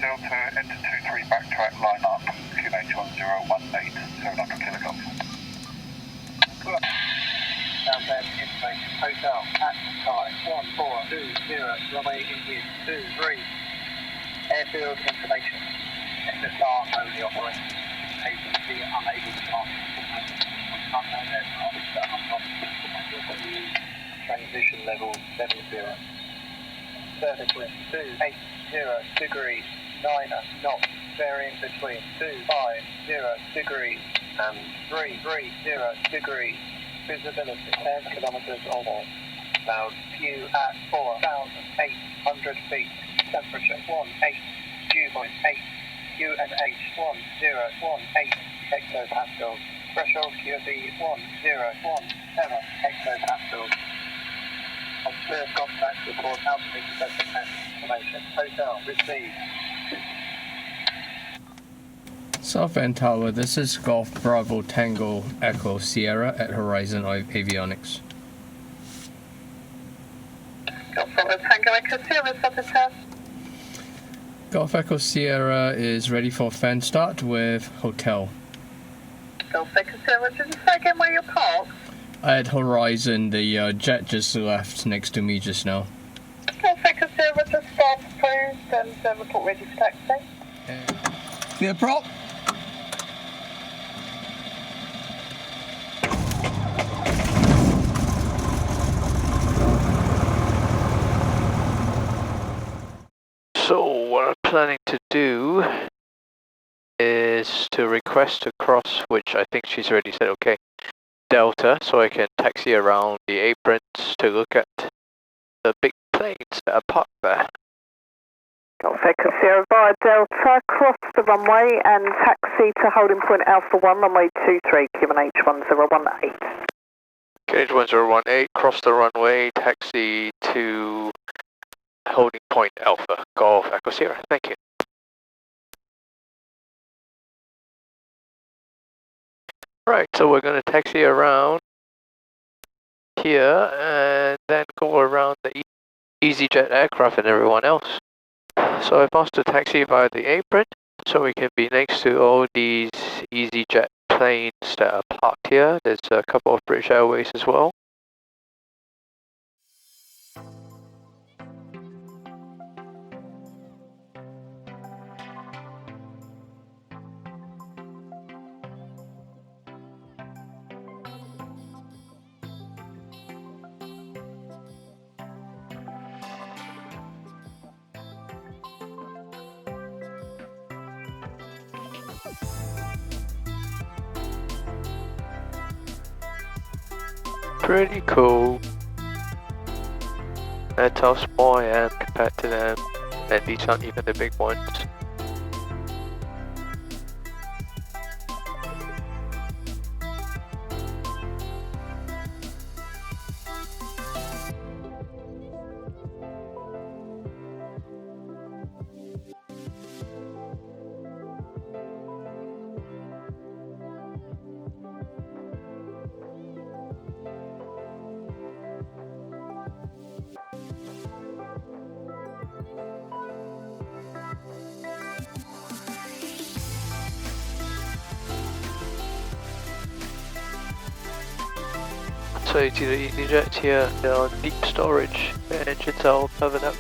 Delta, enter 23 backtrack, line up, QH1018, 700 kilograms. Southend, information, hotel, at time, 1420, runway engine, 23. Airfield information, SSR only operating, agency unable to answer, unknown aircraft, transition level 70. Service wind 280 degrees, 9 knots, varying between 250 degrees and 330 degrees. Visibility 10 kilometers or more. Cloud view at 4,800 feet. Temperature 18, dew point 8, UNH 1018 hectopascals. Threshold QB 1017 hectopascals. Observe contact report altitude information. Hotel received. Southend Tower, this is Golf Bravo Tango Echo Sierra at Horizon Avionics. Golf Bravo Tango Echo Sierra, Southend Tower. Golf Echo Sierra is ready for fan start with hotel. Golf Echo Sierra, did you say again where you're parked? At Horizon, the jet just left next to me just now. Golf Echo Sierra, just start approved and report ready for taxi. Clear prop. So what I'm planning to do is to request a cross, which I think she's already said okay, Delta, so I can taxi around the aprons to look at the big planes that are parked there. Golf Echo Sierra via Delta, cross the runway and taxi to holding point Alpha 1, runway 23, QNH 1018. QNH 1018, cross the runway, taxi to holding point Alpha, Golf Echo Sierra, thank you. Right, so we're going to taxi around here and then go around the EasyJet aircraft and everyone else. So I've asked to taxi via the apron so we can be next to all these EasyJet planes that are parked here. There's a couple of British Airways as well. Pretty cool. That's how small I am compared to them, and these aren't even the big ones. So you see the EasyJets here, they're on deep storage, the engines are all covered up.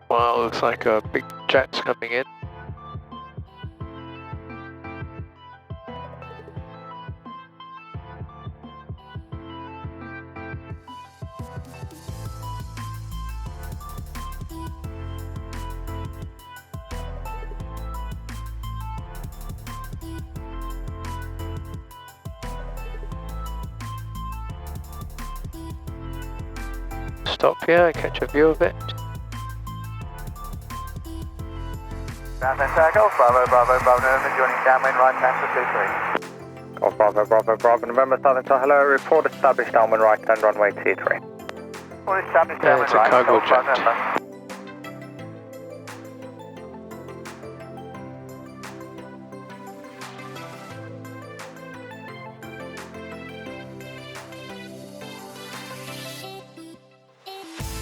Wow, looks like a big jet's coming in. Stop here and catch a view of it. Southend Golf Bravo, November, joining downwind right hand for 23. Golf Bravo, November, Southend hello, report established downwind right hand runway 23. All established, Yeah, downwind it's a right, cargo Golf 5 jet. November.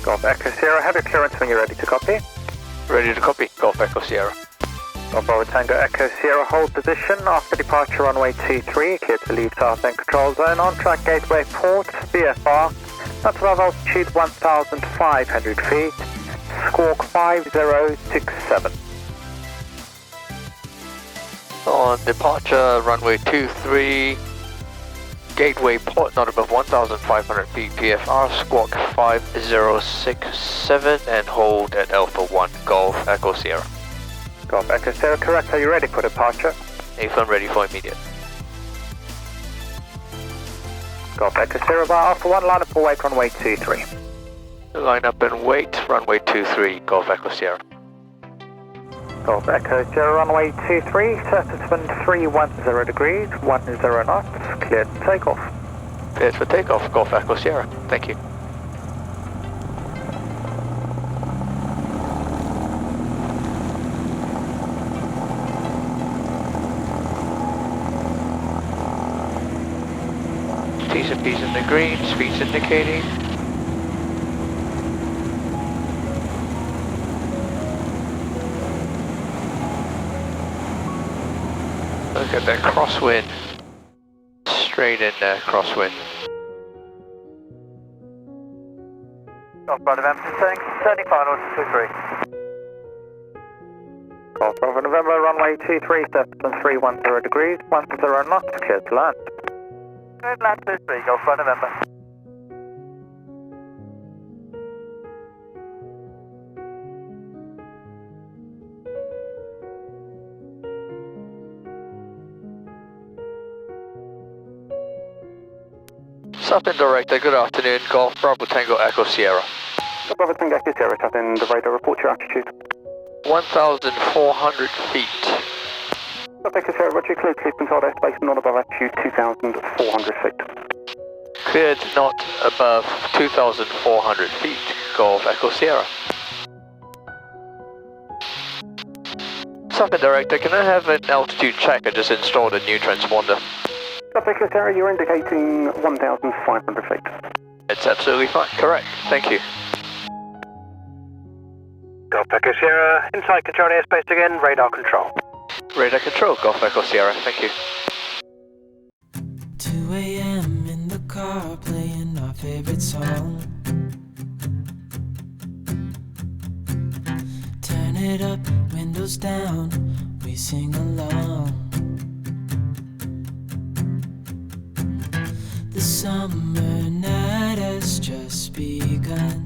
Golf Echo Sierra, have your clearance when you're ready to copy. Ready to copy. Golf Echo Sierra. Golf Bravo Tango Echo Sierra, hold position after departure runway 23, cleared to leave Southend control zone, on track gateway port, VFR, not above altitude 1,500 feet, squawk 5067. On departure, runway 23, gateway port not above 1,500 feet, PFR, squawk 5067, and hold at Alpha 1, Golf Echo Sierra. Golf Echo Sierra, correct, are you ready for departure? AFM ready for immediate. Golf Echo Sierra by Alpha 1, line up for wait runway 23. Line up and wait, runway 23, Golf Echo Sierra. Golf Echo Sierra, runway 23, surface wind 310 degrees, 10 knots, cleared for takeoff. Cleared for takeoff, Golf Echo Sierra. Thank you. T's and P's in the green, speed's indicating. Look at that crosswind. Straight in there, crosswind. Golf Bravo November, turning final to 23. Golf Bravo November, runway 23, surface wind 310 degrees, 10 knots, cleared to land. Cleared land 23, Golf Bravo November. Southend Director, good afternoon, Golf Bravo Tango Echo Sierra. Golf Bravo Tango Echo Sierra, Southend, the radar, report your altitude. 1,400 feet. Golf Echo Sierra, roger, cleared, clear control airspace, not above altitude 2,400 feet. Cleared not above 2,400 feet, Golf Echo Sierra. Southend Director, can I have an altitude check? I just installed a new transponder. Golf Echo Sierra, you're indicating 1,500 feet. It's absolutely fine, correct, thank you. Golf Echo Sierra, inside control airspace again, radar control. Radar control, Golf Echo Sierra, thank you. 2 a.m. in the car playing our favorite song. Turn it up, windows down, we sing along. The summer night has just begun.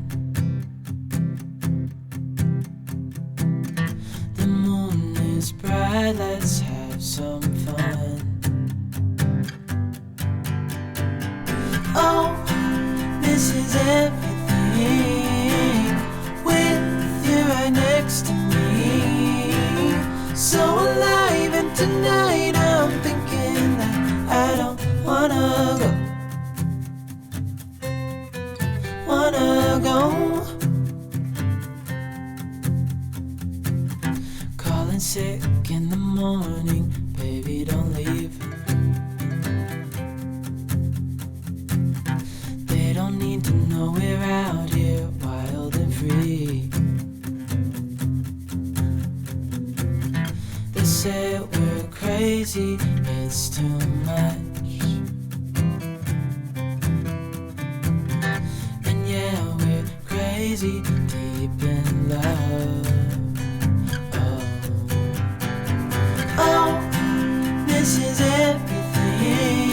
The moon is bright, let's have some fun. Oh, this is everything with you right next to me. So alive, and tonight I'm thinking that I don't wanna go. Calling sick in the morning, baby, don't leave. They don't need to know we're out here wild and free. They say we're crazy, it's too much. Crazy, deep in love. Oh, this is everything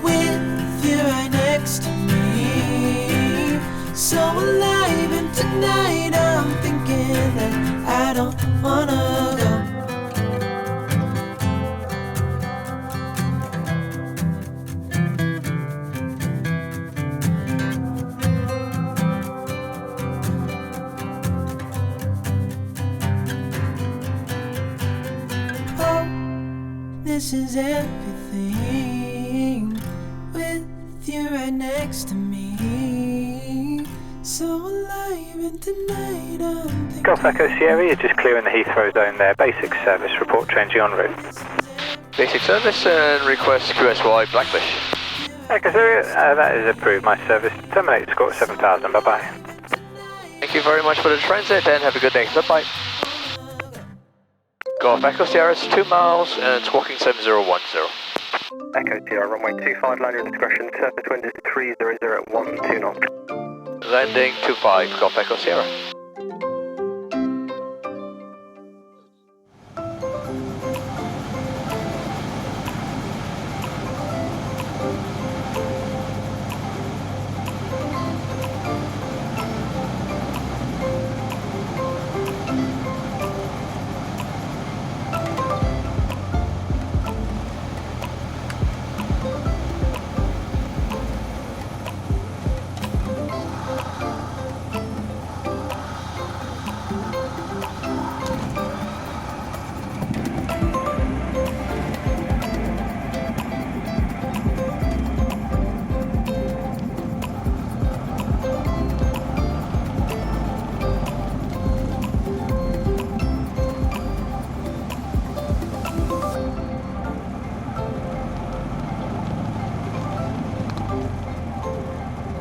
with you right next to me. So alive, and tonight I'm thinking that I don't wanna go. This is everything with you right next to me. so alive and tonight I'm thinking Golf Echo Sierra, you're just clearing the Heathrow zone there. Basic service, report changing en route. Basic service and request QSY Blackbushe. Echo Sierra, that is approved, my service. Terminate score 7000, bye bye. Thank you very much for the transit and have a good day. Bye bye. Golf Echo Sierra is 2 miles and it's walking 7010. Echo Sierra, runway 25, line your discretion, surface wind is 3001, 2 knots. Landing 25, Golf Echo Sierra.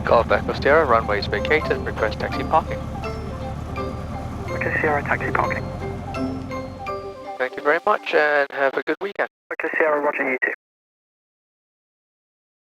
Golf Echo Sierra, runway is vacated, request taxi parking. Echo Sierra, taxi parking. Thank you very much and have a good weekend. Echo Sierra, roger, you too.